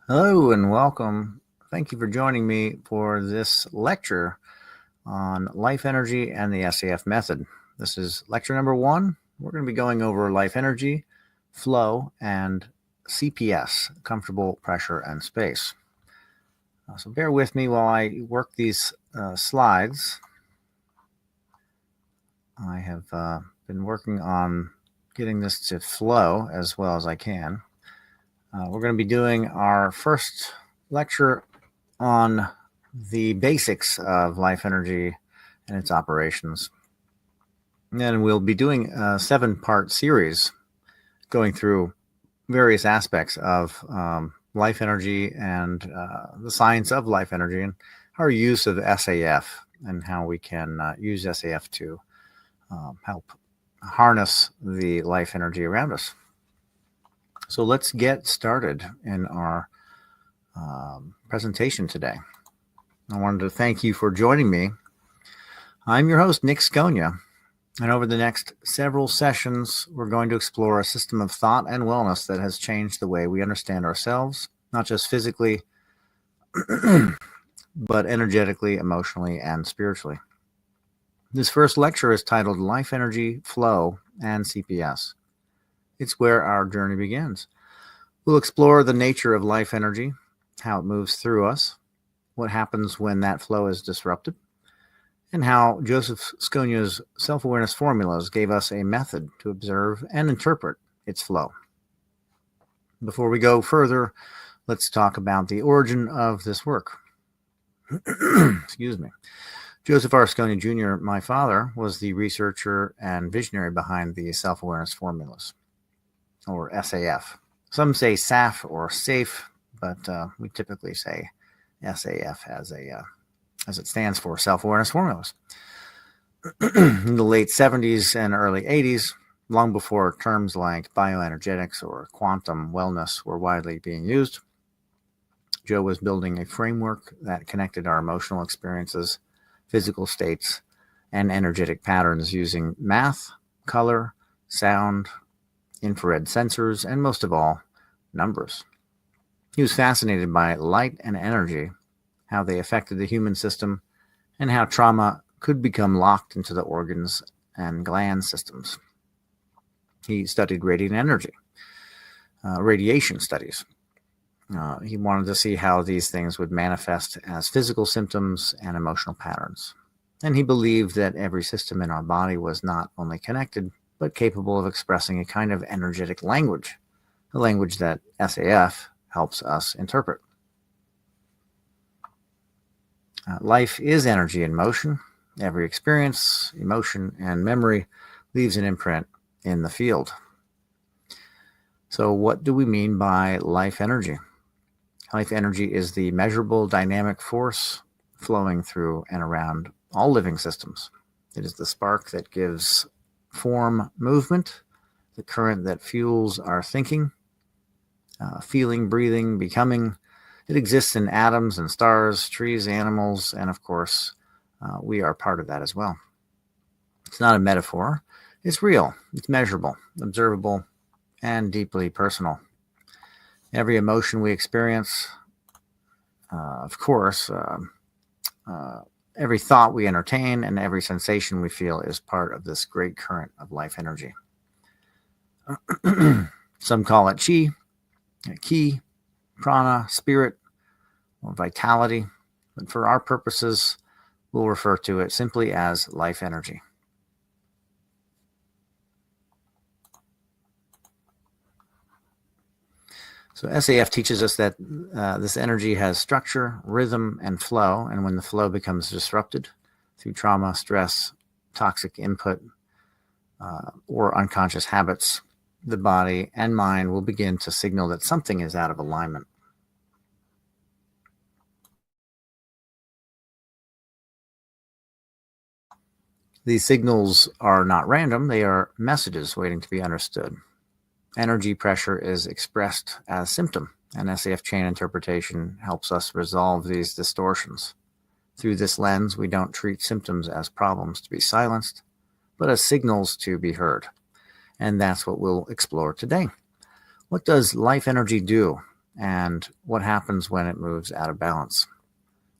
Hello and welcome. Thank you for joining me for this lecture on life energy and the SAF method. This is lecture number 1. We're going to be going over life energy, flow, and CPS, comfortable pressure and space. So bear with me while I work these slides. I have been working on getting this to flow as well as I can. We're going to be doing our first lecture on the basics of life energy and its operations. And then we'll be doing a 7-part series going through various aspects of life energy and the science of life energy and our use of SAF and how we can use SAF to help harness the life energy around us. So let's get started in our presentation today. I wanted to thank you for joining me. I'm your host, Nic Scogna, and over the next several sessions, we're going to explore a system of thought and wellness that has changed the way we understand ourselves, not just physically, but energetically, emotionally, and spiritually. This first lecture is titled Life Energy, Flow, and CPS. It's where our journey begins. We'll explore the nature of life energy, how it moves through us, what happens when that flow is disrupted, and how Joseph Scogna's self-awareness formulas gave us a method to observe and interpret its flow. Before we go further, let's talk about the origin of this work. Excuse me. Joseph R. Scogna Jr., my father, was the researcher and visionary behind the self-awareness formulas, or SAF. Some say SAF or SAFE, but we typically say SAF as it stands for self-awareness formulas. In the late 70s and early 80s, long before terms like bioenergetics or quantum wellness were widely being used, Joe was building a framework that connected our emotional experiences, physical states, and energetic patterns using math, color, sound, infrared sensors, and most of all, numbers. He was fascinated by light and energy, how they affected the human system, and how trauma could become locked into the organs and gland systems. He studied radiation studies. He wanted to see how these things would manifest as physical symptoms and emotional patterns. And he believed that every system in our body was not only connected, but capable of expressing a kind of energetic language, a language that SAF helps us interpret. Life is energy in motion. Every experience, emotion, and memory leaves an imprint in the field. So what do we mean by life energy? Life energy is the measurable dynamic force flowing through and around all living systems. It is the spark that gives form movement, the current that fuels our thinking, feeling, breathing, becoming. It exists in atoms and stars, trees, animals, and of course, we are part of that as well. It's not a metaphor. It's real. It's measurable, observable, and deeply personal. Every emotion we experience, of course, every thought we entertain, and every sensation we feel is part of this great current of life energy. Some call it chi, ki, prana, spirit, or vitality, but for our purposes, we'll refer to it simply as life energy. So SAF teaches us that this energy has structure, rhythm, and flow, and when the flow becomes disrupted through trauma, stress, toxic input, or unconscious habits, the body and mind will begin to signal that something is out of alignment. These signals are not random, they are messages waiting to be understood. Energy pressure is expressed as symptom, and SAF chain interpretation helps us resolve these distortions. Through this lens, we don't treat symptoms as problems to be silenced, but as signals to be heard. And that's what we'll explore today. What does life energy do? and what happens when it moves out of balance.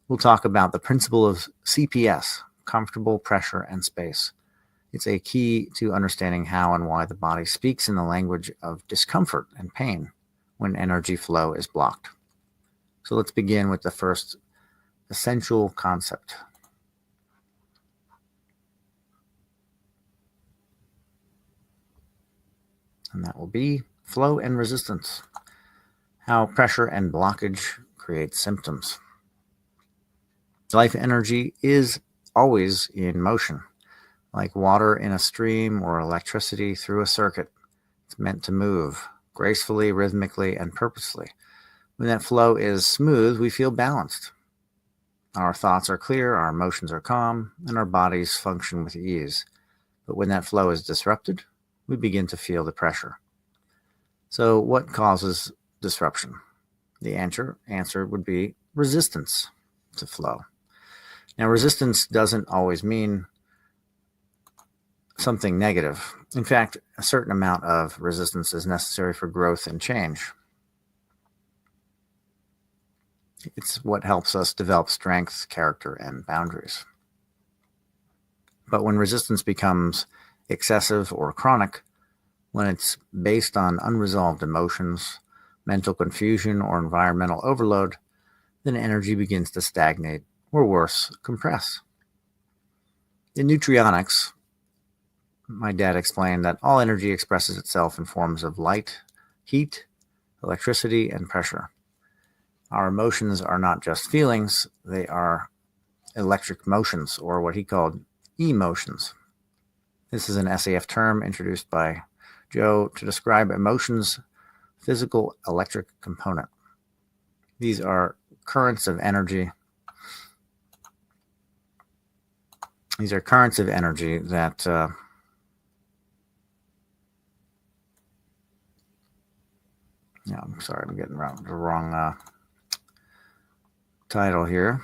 We'll talk about the principle of CPS, comfortable pressure and space. It's a key to understanding how and why the body speaks in the language of discomfort and pain when energy flow is blocked. So let's begin with the first essential concept. And that will be flow and resistance, how pressure and blockage create symptoms. Life energy is always in motion, like water in a stream or electricity through a circuit. It's meant to move gracefully, rhythmically, and purposely. When that flow is smooth, we feel balanced. Our thoughts are clear, our emotions are calm, and our bodies function with ease. But when that flow is disrupted, we begin to feel the pressure. So what causes disruption? The answer would be resistance to flow. Now, resistance doesn't always mean something negative. In fact, a certain amount of resistance is necessary for growth and change. It's what helps us develop strength, character, and boundaries. But when resistance becomes excessive or chronic, when it's based on unresolved emotions, mental confusion, or environmental overload, then energy begins to stagnate, or worse, compress. In nutrionics, my dad explained that all energy expresses itself in forms of light, heat, electricity, and pressure. Our emotions are not just feelings, they are electric motions, or what he called emotions. This is an SAF term introduced by Joe to describe emotions' physical electric component. These are currents of energy. These are currents of energy that I'm sorry, I'm getting the wrong title here.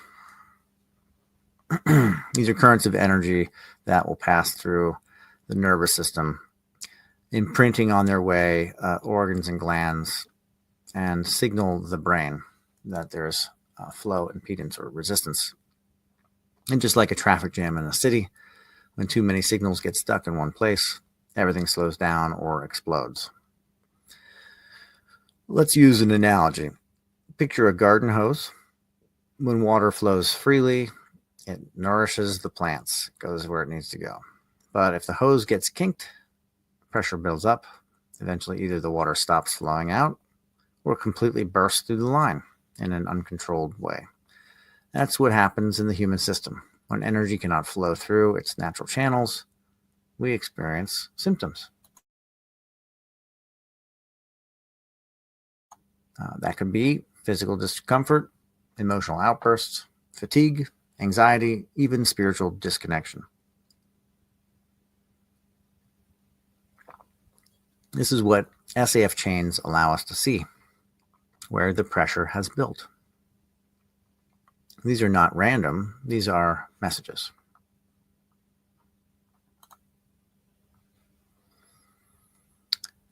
These are currents of energy that will pass through the nervous system, imprinting on their way organs and glands, and signal the brain that there's flow, impedance, or resistance. And just like a traffic jam in a city, when too many signals get stuck in one place, everything slows down or explodes. Let's use an analogy. Picture a garden hose. When water flows freely, it nourishes the plants, goes where it needs to go. But if the hose gets kinked, pressure builds up. Eventually, either the water stops flowing out or completely bursts through the line in an uncontrolled way. That's what happens in the human system. When energy cannot flow through its natural channels, we experience symptoms. That could be physical discomfort, emotional outbursts, fatigue, anxiety, even spiritual disconnection. This is what SAF chains allow us to see, where the pressure has built. These are not random, these are messages.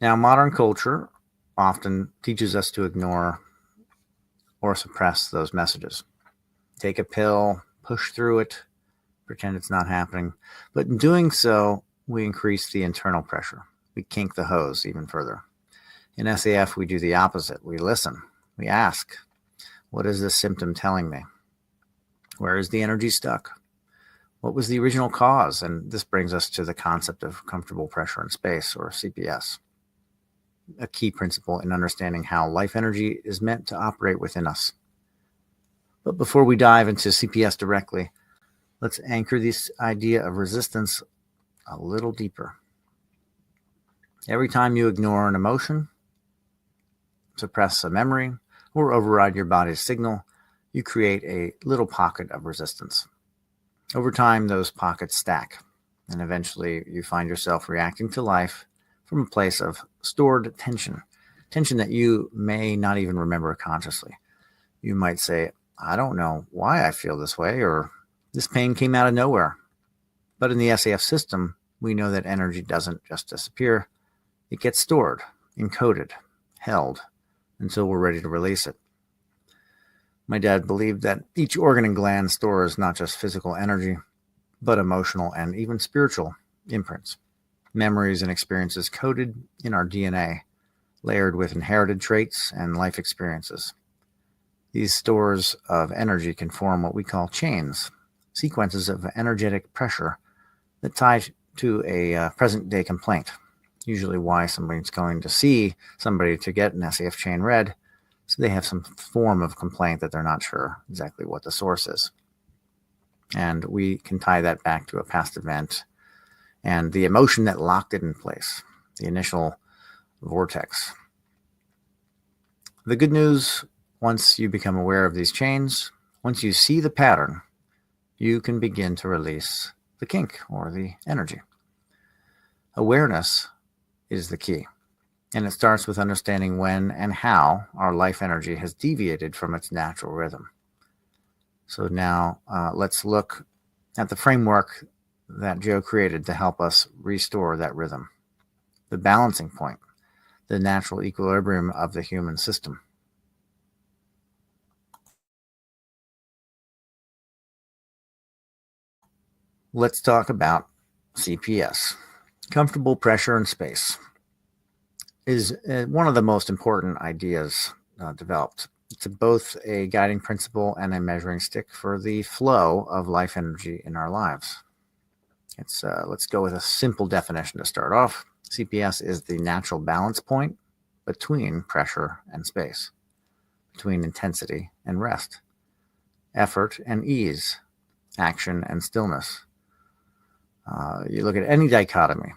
Now, modern culture often teaches us to ignore or suppress those messages. Take a pill, push through it, pretend it's not happening. But in doing so, we increase the internal pressure. We kink the hose even further. In SAF, we do the opposite. We listen. We ask, what is this symptom telling me? Where is the energy stuck? What was the original cause? And this brings us to the concept of comfortable pressure and space, or CPS, a key principle in understanding how life energy is meant to operate within us. But before we dive into CPS directly, let's anchor this idea of resistance a little deeper. Every time you ignore an emotion, suppress a memory, or override your body's signal, you create a little pocket of resistance. Over time, those pockets stack, and eventually you find yourself reacting to life from a place of stored tension that you may not even remember consciously. You might say, I don't know why I feel this way, or this pain came out of nowhere. But in the SAF system, we know that energy doesn't just disappear. It gets stored, encoded, held, until we're ready to release it. My dad believed that each organ and gland stores not just physical energy, but emotional and even spiritual imprints, memories and experiences coded in our DNA, layered with inherited traits and life experiences. These stores of energy can form what we call chains, sequences of energetic pressure that tie to a present-day complaint, usually why somebody's going to see somebody to get an SAF chain read, so they have some form of complaint that they're not sure exactly what the source is. And we can tie that back to a past event and the emotion that locked it in place, the initial vortex. The good news, once you become aware of these chains, once you see the pattern, you can begin to release the kink or the energy. Awareness is the key, and it starts with understanding when and how our life energy has deviated from its natural rhythm. So now let's look at the framework that Joe created to help us restore that rhythm, the balancing point, the natural equilibrium of the human system. Let's talk about CPS. Comfortable pressure and space is one of the most important ideas developed. It's both a guiding principle and a measuring stick for the flow of life energy in our lives. Let's go with a simple definition to start off. CPS is the natural balance point between pressure and space, between intensity and rest, effort and ease, action and stillness. You look at any dichotomy,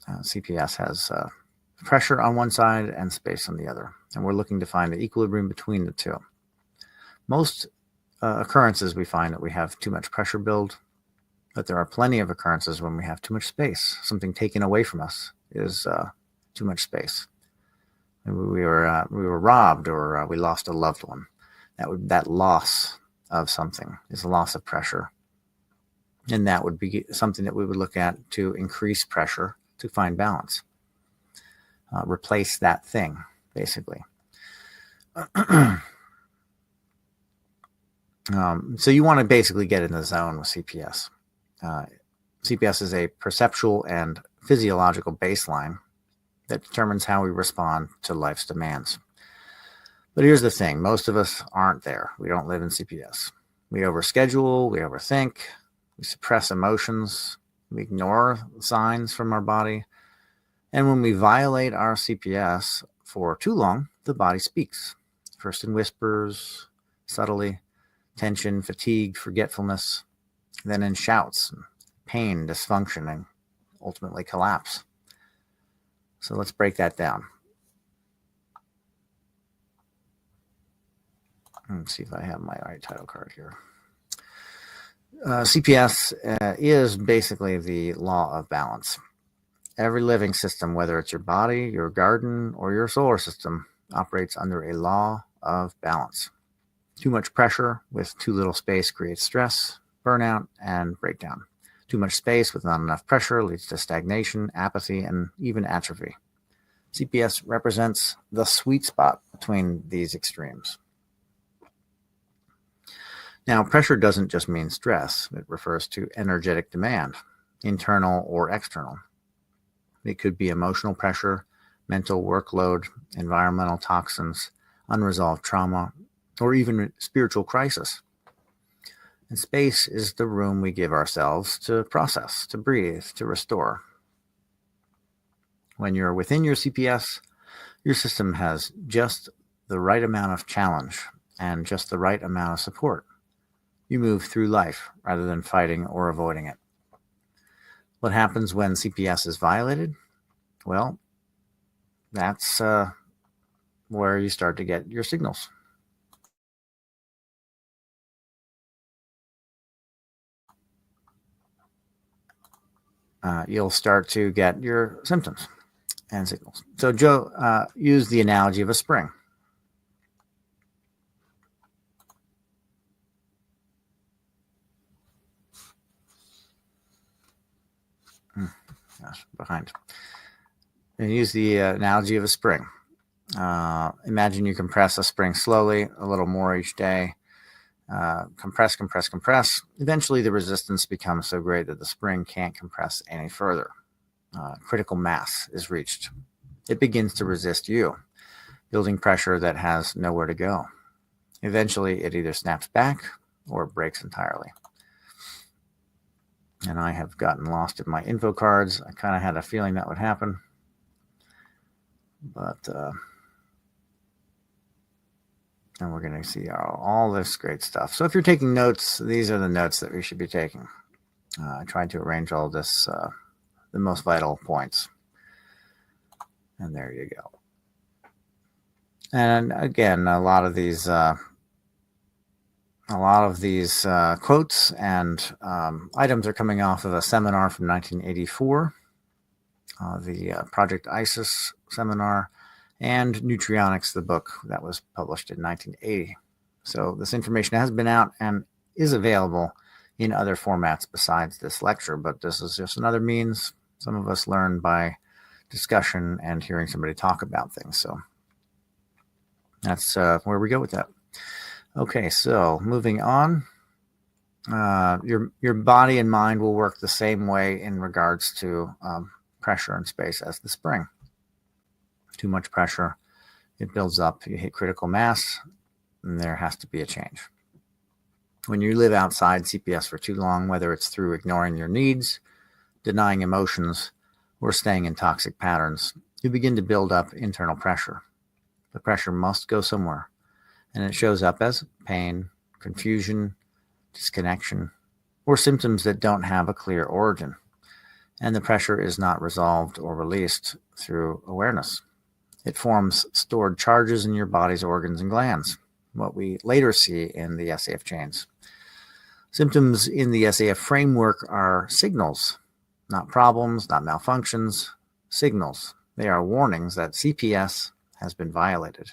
CPS has pressure on one side and space on the other, and we're looking to find the equilibrium between the two. Most occurrences we find that we have too much pressure build, but there are plenty of occurrences when we have too much space. Something taken away from us is too much space. Maybe we were robbed, or we lost a loved one. That loss of something is a loss of pressure, and that would be something that we would look at to increase pressure to find balance. Replace that thing, basically. So you want to basically get in the zone with CPS. CPS is a perceptual and physiological baseline that determines how we respond to life's demands. But here's the thing. Most of us aren't there. We don't live in CPS. We overschedule, we overthink, we suppress emotions, we ignore signs from our body. And when we violate our CPS for too long, the body speaks, first in whispers, subtly, tension, fatigue, forgetfulness, then in shouts, pain, dysfunction, and ultimately collapse. So let's break that down. Let's see if I have my right title card here. CPS is basically the law of balance. Every living system, whether it's your body, your garden, or your solar system, operates under a law of balance. Too much pressure with too little space creates stress, burnout, and breakdown. Too much space with not enough pressure leads to stagnation, apathy, and even atrophy. CPS represents the sweet spot between these extremes. Now, pressure doesn't just mean stress. It refers to energetic demand, internal or external. It could be emotional pressure, mental workload, environmental toxins, unresolved trauma, or even spiritual crisis. And space is the room we give ourselves to process, to breathe, to restore. When you're within your CPS, your system has just the right amount of challenge and just the right amount of support. You move through life rather than fighting or avoiding it. What happens when CPS is violated? Well, that's where you start to get your signals. You'll start to get your symptoms and signals. So Joe used the analogy of a spring. Behind. And use the analogy of a spring. Imagine you compress a spring slowly, a little more each day. Compress, compress, compress. Eventually, the resistance becomes so great that the spring can't compress any further. Critical mass is reached. It begins to resist you, building pressure that has nowhere to go. Eventually, it either snaps back or breaks entirely. And I have gotten lost in my info cards. I kind of had a feeling that would happen. But, and we're going to see all this great stuff. So if you're taking notes, these are the notes that we should be taking. I tried to arrange all this, the most vital points. And there you go. And again, a lot of these quotes and items are coming off of a seminar from 1984, the Project ISIS seminar, and Nutrionics, the book that was published in 1980. So this information has been out and is available in other formats besides this lecture, but this is just another means some of us learn by discussion and hearing somebody talk about things. So that's where we go with that. Okay, so moving on. Your body and mind will work the same way in regards to pressure and space as the spring. Too much pressure, it builds up, you hit critical mass, and there has to be a change. When you live outside CPS for too long, whether it's through ignoring your needs, denying emotions, or staying in toxic patterns, you begin to build up internal pressure. The pressure must go somewhere, and it shows up as pain, confusion, disconnection, or symptoms that don't have a clear origin. And the pressure is not resolved or released through awareness. It forms stored charges in your body's organs and glands, what we later see in the SAF chains. Symptoms in the SAF framework are signals, not problems, not malfunctions, signals. They are warnings that CPS has been violated,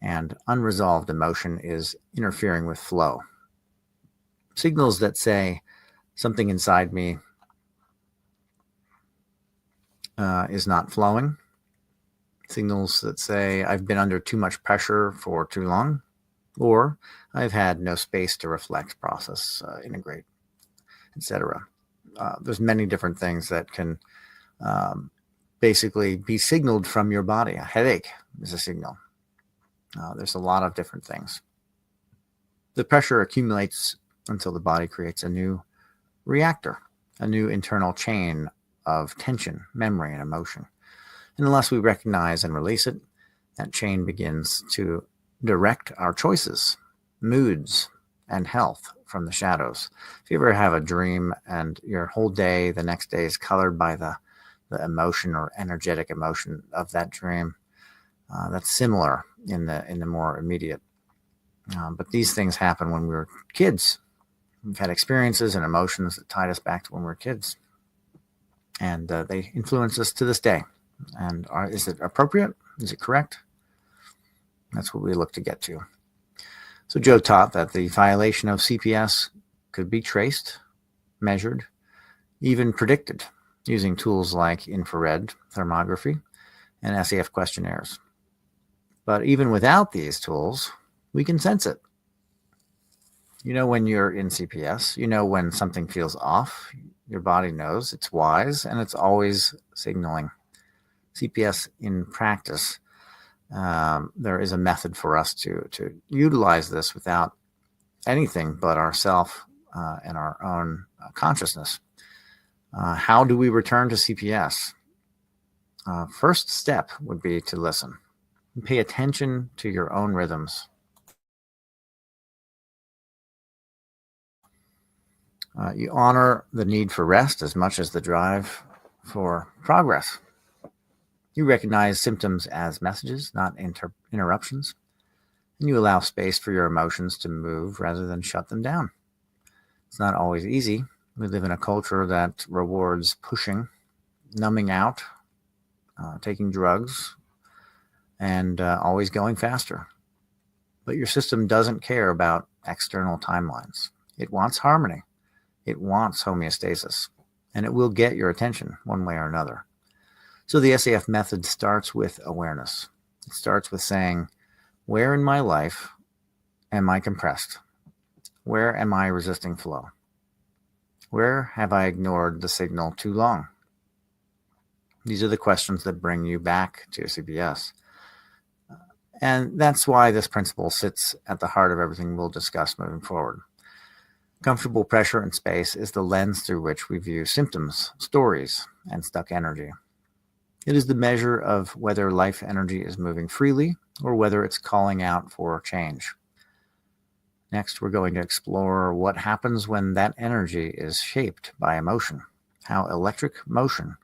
and unresolved emotion is interfering with flow. Signals that say something inside me is not flowing. Signals that say I've been under too much pressure for too long, or I've had no space to reflect, process, integrate, etc. There's many different things that can basically be signaled from your body. A headache is a signal. There's a lot of different things. The pressure accumulates until the body creates a new reactor, a new internal chain of tension, memory, and emotion. And unless we recognize and release it, that chain begins to direct our choices, moods, and health from the shadows. If you ever have a dream and your whole day, the next day, is colored by the emotion or energetic emotion of that dream, that's similar in the more immediate. But these things happen when we were kids. We've had experiences and emotions that tied us back to when we were kids. And they influence us to this day. And is it appropriate? Is it correct? That's what we look to get to. So Joe taught that the violation of CPS could be traced, measured, even predicted using tools like infrared thermography and SAF questionnaires. But even without these tools, we can sense it. You know when you're in CPS, you know when something feels off. Your body knows it's wise, and it's always signaling. CPS in practice, there is a method for us to utilize this without anything but ourself and our own consciousness. How do we return to CPS? First step would be to listen. Pay attention to your own rhythms. You honor the need for rest as much as the drive for progress. You recognize symptoms as messages, not interruptions. And you allow space for your emotions to move rather than shut them down. It's not always easy. We live in a culture that rewards pushing, numbing out, taking drugs, and always going faster. But your system doesn't care about external timelines. It wants harmony. It wants homeostasis. And it will get your attention one way or another. So the SAF method starts with awareness. It starts with saying, where in my life am I compressed? Where am I resisting flow? Where have I ignored the signal too long? These are the questions that bring you back to CPS. And that's why this principle sits at the heart of everything we'll discuss moving forward. Comfortable pressure and space is the lens through which we view symptoms, stories, and stuck energy. It is the measure of whether life energy is moving freely or whether it's calling out for change. Next, we're going to explore what happens when that energy is shaped by emotion, how electric motion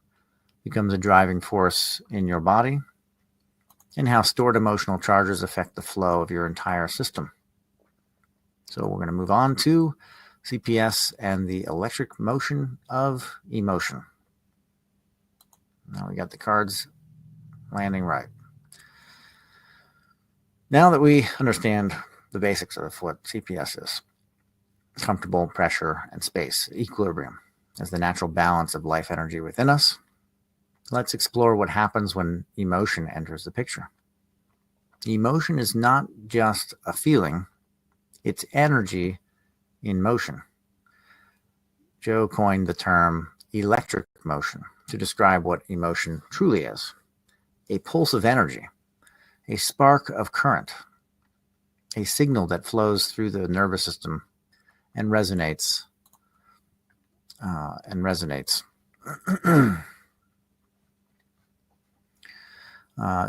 becomes a driving force in your body, and how stored emotional charges affect the flow of your entire system. So we're going to move on to CPS and the electric motion of emotion. Now we got the cards landing right. Now that we understand the basics of what CPS is, comfortable pressure and space, equilibrium, as the natural balance of life energy within us, let's explore what happens when emotion enters the picture. Emotion is not just a feeling, it's energy in motion. Joe coined the term electric motion to describe what emotion truly is: a pulse of energy, a spark of current, a signal that flows through the nervous system and resonates.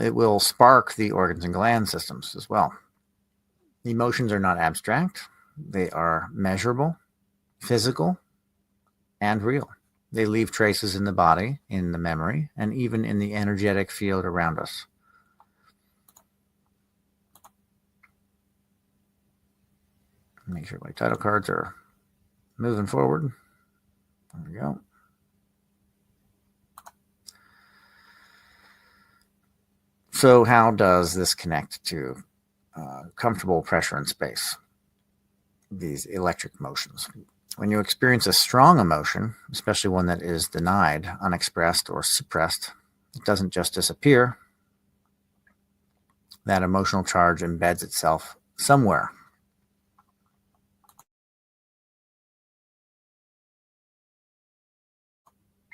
It will spark the organs and gland systems as well. Emotions are not abstract. They are measurable, physical, and real. They leave traces in the body, in the memory, and even in the energetic field around us. Make sure my title cards are moving forward. There we go. So how does this connect to comfortable pressure and space, these electric motions? When you experience a strong emotion, especially one that is denied, unexpressed, or suppressed, it doesn't just disappear. That emotional charge embeds itself somewhere.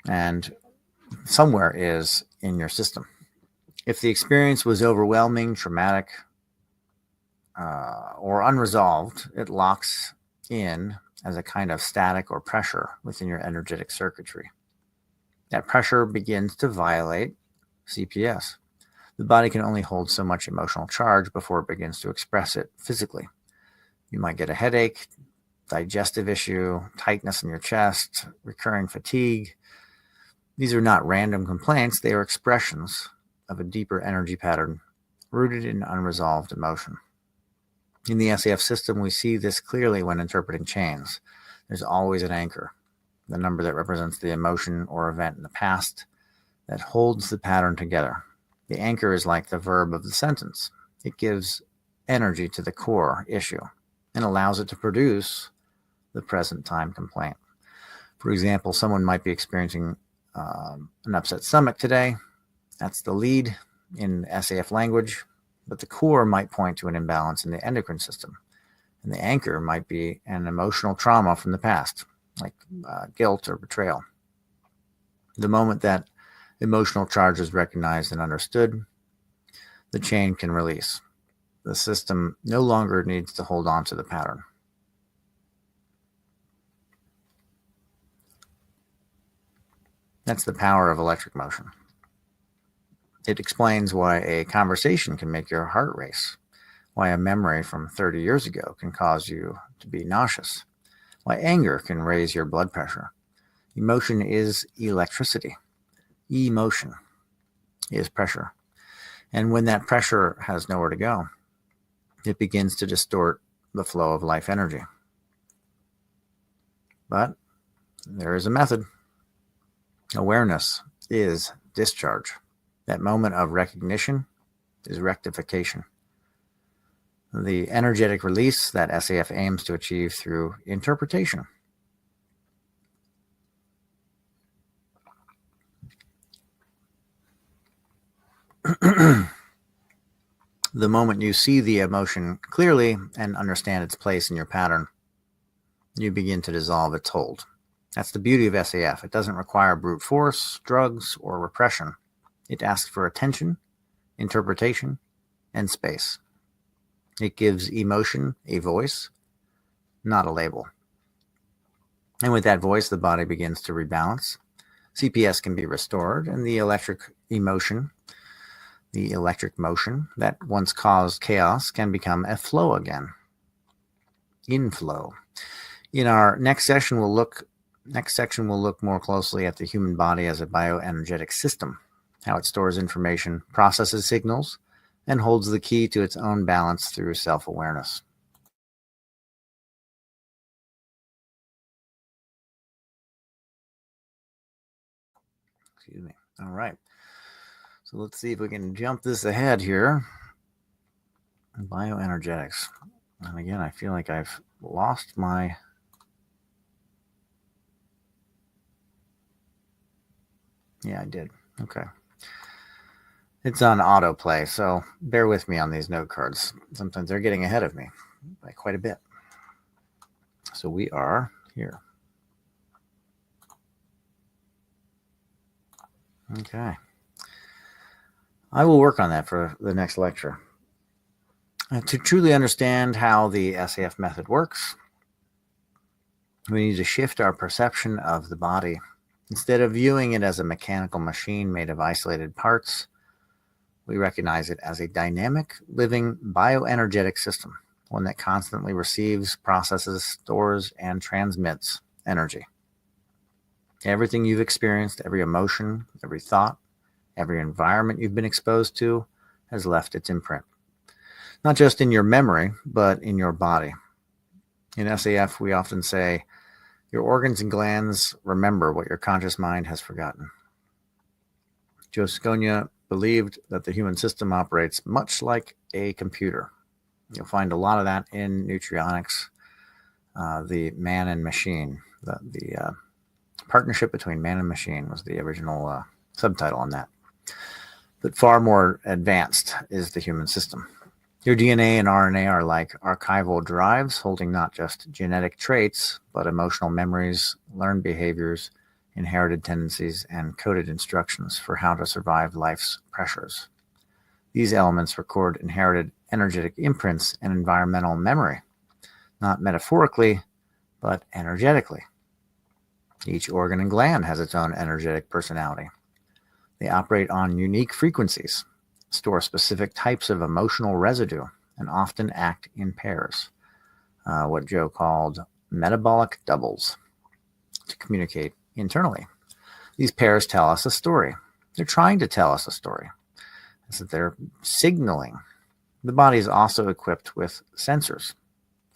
And somewhere is in your system. If the experience was overwhelming, traumatic, or unresolved, it locks in as a kind of static or pressure within your energetic circuitry. That pressure begins to violate CPS. The body can only hold so much emotional charge before it begins to express it physically. You might get a headache, digestive issue, tightness in your chest, recurring fatigue. These are not random complaints. They are expressions of a deeper energy pattern rooted in unresolved emotion. In the SAF system, we see this clearly when interpreting chains. There's always an anchor, the number that represents the emotion or event in the past that holds the pattern together. The anchor is like the verb of the sentence. It gives energy to the core issue and allows it to produce the present time complaint. For example, someone might be experiencing an upset stomach today. That's the lead in SAF language, but the core might point to an imbalance in the endocrine system. And the anchor might be an emotional trauma from the past, like guilt or betrayal. The moment that emotional charge is recognized and understood, the chain can release. The system no longer needs to hold on to the pattern. That's the power of electric motion. It explains why a conversation can make your heart race, why a memory from 30 years ago can cause you to be nauseous, why anger can raise your blood pressure. Emotion is electricity. Emotion is pressure. And when that pressure has nowhere to go, it begins to distort the flow of life energy. But there is a method. Awareness is discharge. That moment of recognition is rectification. The energetic release that SAF aims to achieve through interpretation. The moment you see the emotion clearly and understand its place in your pattern, you begin to dissolve its hold. That's the beauty of SAF. It doesn't require brute force, drugs, or repression. It asks for attention, interpretation, and space. It gives emotion a voice, not a label. And with that voice, the body begins to rebalance. CPS can be restored, and the electric motion that once caused chaos can become a flow again. Inflow. In our next section, we'll look more closely at the human body as a bioenergetic system, how it stores information, processes signals, and holds the key to its own balance through self-awareness. Excuse me. All right. So let's see if we can jump this ahead here. Bioenergetics. And again, I feel like I've lost my... Yeah, I did. Okay. It's on autoplay, so bear with me on these note cards. Sometimes they're getting ahead of me by quite a bit. So we are here. Okay. I will work on that for the next lecture. To truly understand how the SAF method works, we need to shift our perception of the body. Instead of viewing it as a mechanical machine made of isolated parts, we recognize it as a dynamic, living, bioenergetic system, one that constantly receives, processes, stores, and transmits energy. Everything you've experienced, every emotion, every thought, every environment you've been exposed to has left its imprint. Not just in your memory, but in your body. In SAF, we often say, your organs and glands remember what your conscious mind has forgotten. Nic Scogna believed that the human system operates much like a computer. You'll find a lot of that in nutrionics, the man and machine. The partnership between man and machine was the original subtitle on that. But far more advanced is the human system. Your DNA and RNA are like archival drives holding not just genetic traits, but emotional memories, learned behaviors, inherited tendencies, and coded instructions for how to survive life's pressures. These elements record inherited energetic imprints and environmental memory, not metaphorically, but energetically. Each organ and gland has its own energetic personality. They operate on unique frequencies, store specific types of emotional residue, and often act in pairs, what Joe called metabolic doubles, to communicate internally. These pairs tell us a story. They're trying to tell us a story. So they're signaling. The body is also equipped with sensors.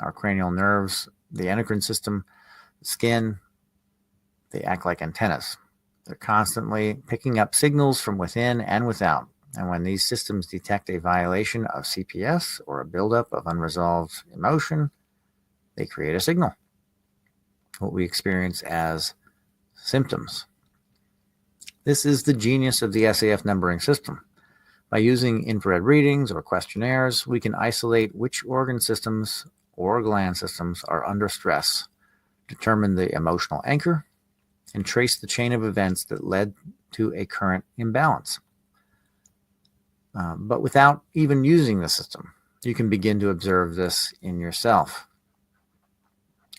Our cranial nerves, the endocrine system, the skin, they act like antennas. They're constantly picking up signals from within and without. And when these systems detect a violation of CPS or a buildup of unresolved emotion, they create a signal, what we experience as symptoms. This is the genius of the SAF numbering system. By using infrared readings or questionnaires, we can isolate which organ systems or gland systems are under stress, determine the emotional anchor, and trace the chain of events that led to a current imbalance. But without even using the system, you can begin to observe this in yourself.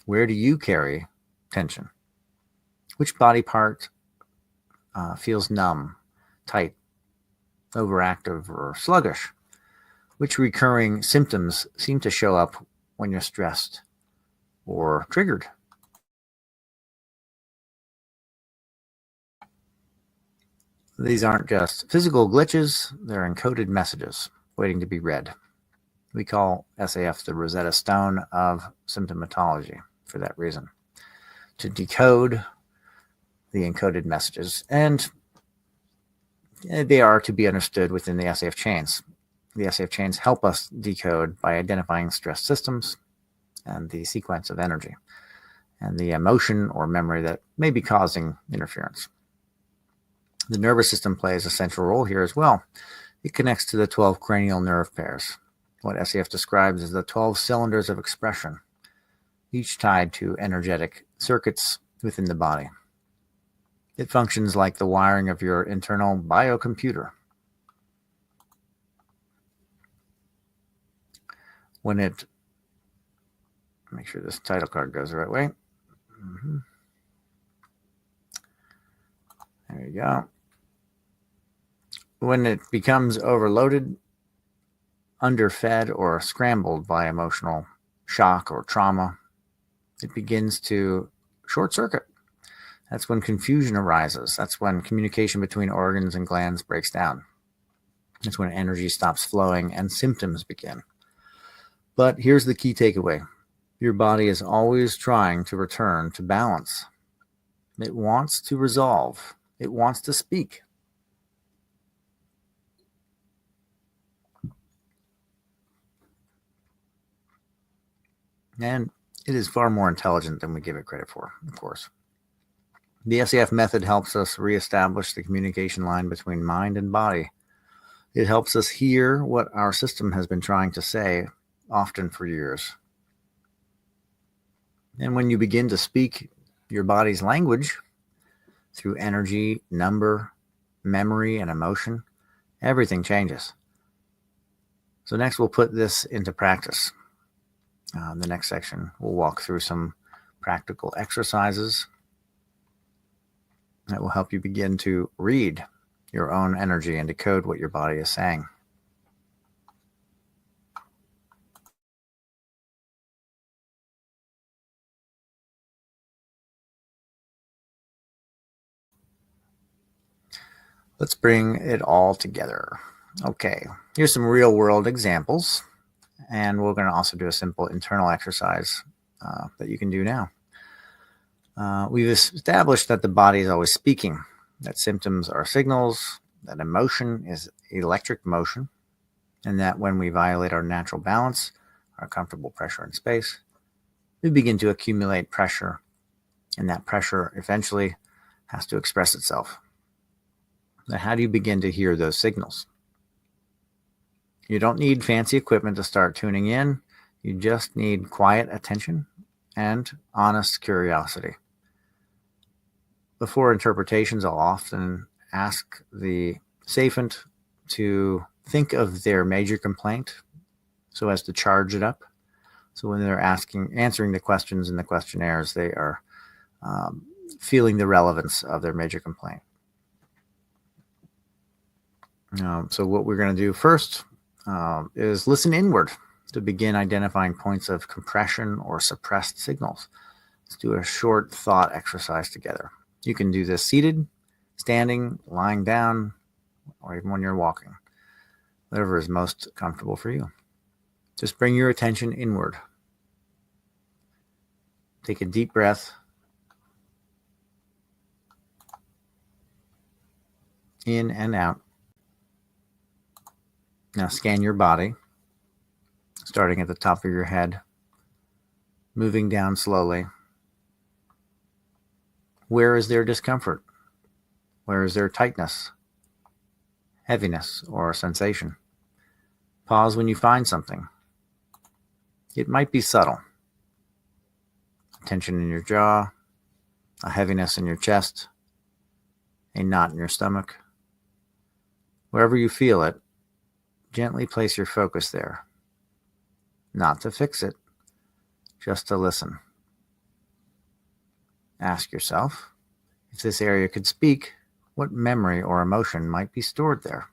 Where do you carry tension? Which body part feels numb, tight, overactive, or sluggish? Which recurring symptoms seem to show up when you're stressed or triggered? These aren't just physical glitches, they're encoded messages waiting to be read. We call SAF the Rosetta Stone of symptomatology for that reason, to decode the encoded messages, and they are to be understood within the SAF chains. The SAF chains help us decode by identifying stress systems and the sequence of energy and the emotion or memory that may be causing interference. The nervous system plays a central role here as well. It connects to the 12 cranial nerve pairs, what SAF describes as the 12 cylinders of expression, each tied to energetic circuits within the body. It functions like the wiring of your internal biocomputer. Make sure this title card goes the right way. There you go. When it becomes overloaded, underfed, or scrambled by emotional shock or trauma, it begins to short circuit. That's when confusion arises. That's when communication between organs and glands breaks down. That's when energy stops flowing and symptoms begin. But here's the key takeaway. Your body is always trying to return to balance. It wants to resolve. It wants to speak. And it is far more intelligent than we give it credit for, of course. The SAF method helps us reestablish the communication line between mind and body. It helps us hear what our system has been trying to say, often for years. And when you begin to speak your body's language through energy, number, memory, and emotion, everything changes. So next we'll put this into practice. The next section, we'll walk through some practical exercises that will help you begin to read your own energy and decode what your body is saying. Let's bring it all together. Okay, here's some real world examples, and we're going to also do a simple internal exercise that you can do now. We've established that the body is always speaking, that symptoms are signals, that emotion is electric motion, and that when we violate our natural balance, our comfortable pressure in space, we begin to accumulate pressure, and that pressure eventually has to express itself. Now, how do you begin to hear those signals? You don't need fancy equipment to start tuning in. You just need quiet attention and honest curiosity. Before interpretations, I'll often ask the SAFant to think of their major complaint so as to charge it up. So when they're answering the questions in the questionnaires, they are feeling the relevance of their major complaint. So what we're going to do first is listen inward to begin identifying points of compression or suppressed signals. Let's do a short thought exercise together. You can do this seated, standing, lying down, or even when you're walking, whatever is most comfortable for you. Just bring your attention inward. Take a deep breath. In and out. Now scan your body, starting at the top of your head, moving down slowly. Where is there discomfort? Where is there tightness, heaviness, or sensation? Pause when you find something. It might be subtle. Tension in your jaw, a heaviness in your chest, a knot in your stomach. Wherever you feel it, gently place your focus there. Not to fix it, just to listen. Ask yourself, if this area could speak, what memory or emotion might be stored there?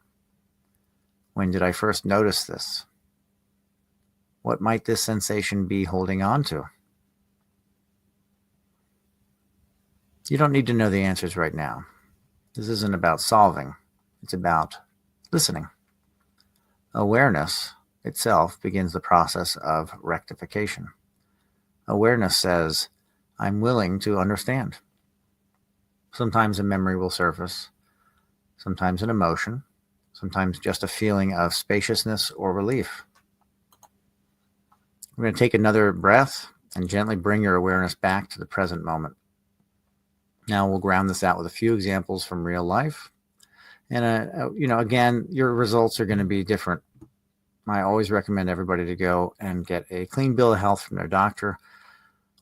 When did I first notice this? What might this sensation be holding on to? You don't need to know the answers right now. This isn't about solving. It's about listening. Awareness itself begins the process of rectification. Awareness says, I'm willing to understand. Sometimes a memory will surface, sometimes an emotion, sometimes just a feeling of spaciousness or relief. We're going to take another breath and gently bring your awareness back to the present moment. Now we'll ground this out with a few examples from real life. And, again, your results are going to be different. I always recommend everybody to go and get a clean bill of health from their doctor,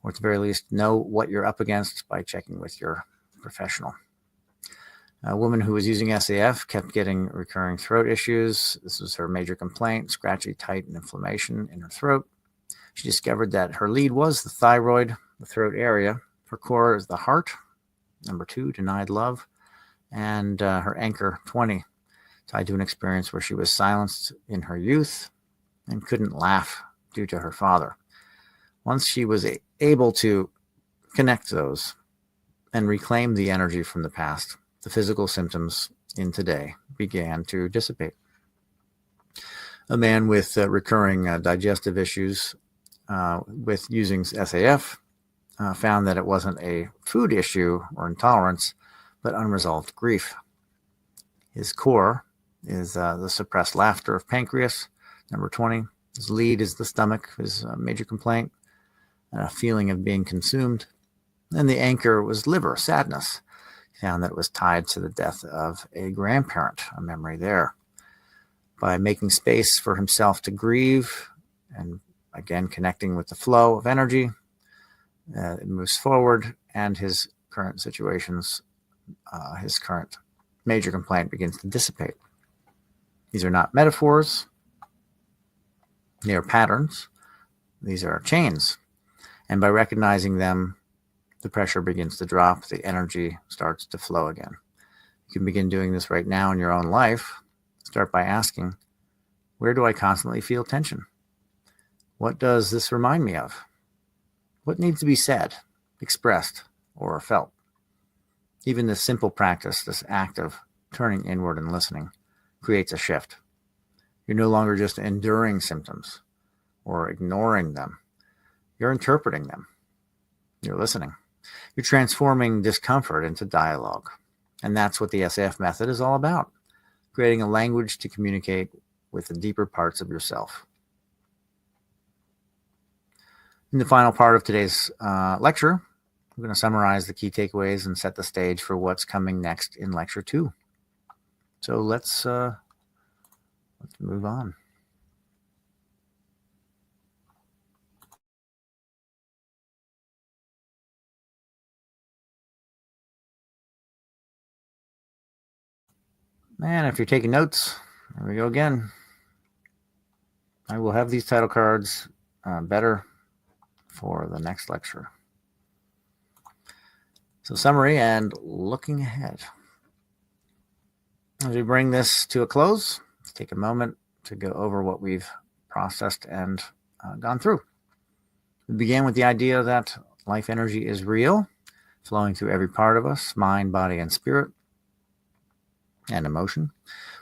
or at the very least, know what you're up against by checking with your professional. A woman who was using SAF kept getting recurring throat issues. This was her major complaint: scratchy, tight, and inflammation in her throat. She discovered that her lead was the thyroid, the throat area. Her core is the heart. Number 2, denied love. And her anchor, 20, tied to an experience where she was silenced in her youth and couldn't laugh due to her father. Once she was able to connect those and reclaim the energy from the past, the physical symptoms in today began to dissipate. A man with recurring digestive issues with using SAF found that it wasn't a food issue or intolerance, but unresolved grief. His core is the suppressed laughter of pancreas, number 20. His lead is the stomach, his major complaint, a feeling of being consumed. And the anchor was liver, sadness. He found that it was tied to the death of a grandparent, a memory there. By making space for himself to grieve and, again, connecting with the flow of energy, it moves forward, and his current situations, his current major complaint begins to dissipate. These are not metaphors. They are patterns. These are chains. And by recognizing them, the pressure begins to drop. The energy starts to flow again. You can begin doing this right now in your own life. Start by asking, where do I constantly feel tension? What does this remind me of? What needs to be said, expressed, or felt? Even this simple practice, this act of turning inward and listening, creates a shift. You're no longer just enduring symptoms or ignoring them. You're interpreting them. You're listening. You're transforming discomfort into dialogue. And that's what the SAF method is all about, creating a language to communicate with the deeper parts of yourself. In the final part of today's lecture, we're going to summarize the key takeaways and set the stage for what's coming next in Lecture 2. So let's move on. And if you're taking notes, there we go again. I will have these title cards better for the next lecture. So summary and looking ahead. As we bring this to a close, let's take a moment to go over what we've processed and gone through. We began with the idea that life energy is real, flowing through every part of us, mind, body, and spirit, and emotion.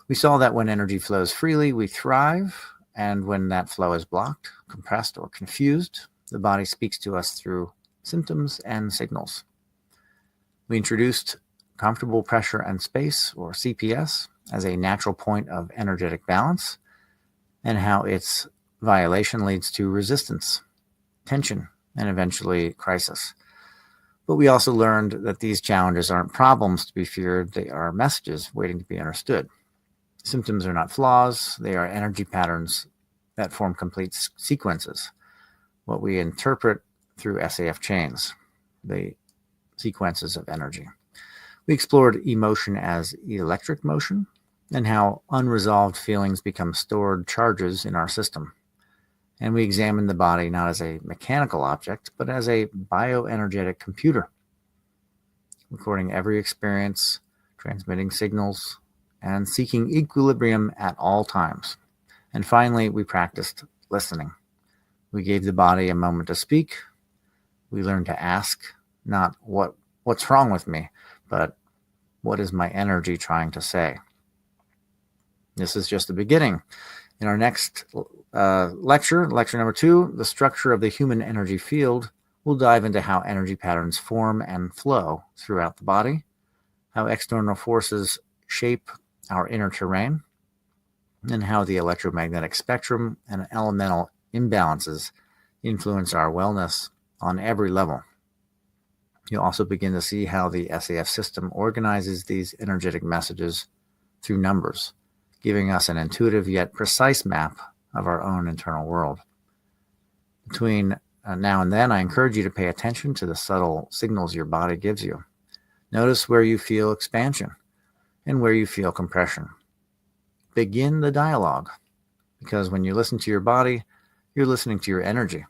We saw that when energy flows freely, we thrive, and when that flow is blocked, compressed, or confused, the body speaks to us through symptoms and signals. We introduced comfortable pressure and space, or CPS, as a natural point of energetic balance, and how its violation leads to resistance, tension, and eventually crisis. But we also learned that these challenges aren't problems to be feared, they are messages waiting to be understood. Symptoms are not flaws, they are energy patterns that form complete sequences, what we interpret through SAF chains, the sequences of energy. We explored emotion as electric motion and how unresolved feelings become stored charges in our system. And we examined the body not as a mechanical object, but as a bioenergetic computer, recording every experience, transmitting signals, and seeking equilibrium at all times. And finally, we practiced listening. We gave the body a moment to speak. We learned to ask, not what's wrong with me, but what is my energy trying to say? This is just the beginning. In our next lecture number 2, the structure of the human energy field, we'll dive into how energy patterns form and flow throughout the body, how external forces shape our inner terrain, and how the electromagnetic spectrum and elemental imbalances influence our wellness on every level. You'll also begin to see how the SAF system organizes these energetic messages through numbers, giving us an intuitive yet precise map of our own internal world. Between now and then, I encourage you to pay attention to the subtle signals your body gives you. Notice where you feel expansion and where you feel compression. Begin the dialogue, because when you listen to your body, you're listening to your energy.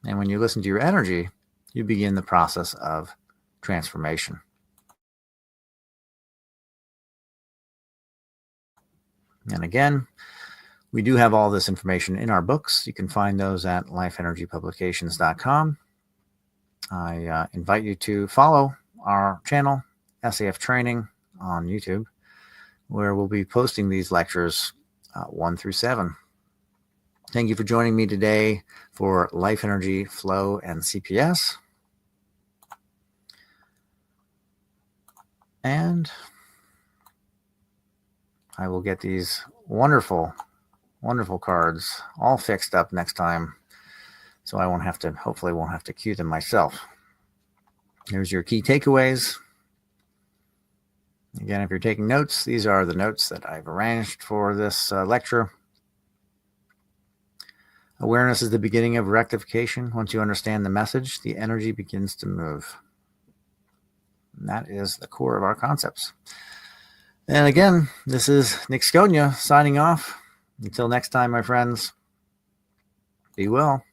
And when you listen to your energy, you begin the process of transformation. And again, we do have all this information in our books. You can find those at lifeenergypublications.com. I invite you to follow our channel, SAF Training, on YouTube, where we'll be posting these lectures 1 through 7. Thank you for joining me today for Life Energy, Flow, and CPS. And I will get these wonderful cards all fixed up next time, so I hopefully won't have to cue them myself. Here's your key takeaways. Again, if you're taking notes, these are the notes that I've arranged for this lecture. Awareness is the beginning of rectification. Once you understand the message, the energy begins to move. And that is the core of our concepts. And again, this is Nic Scogna signing off. Until next time, my friends, be well.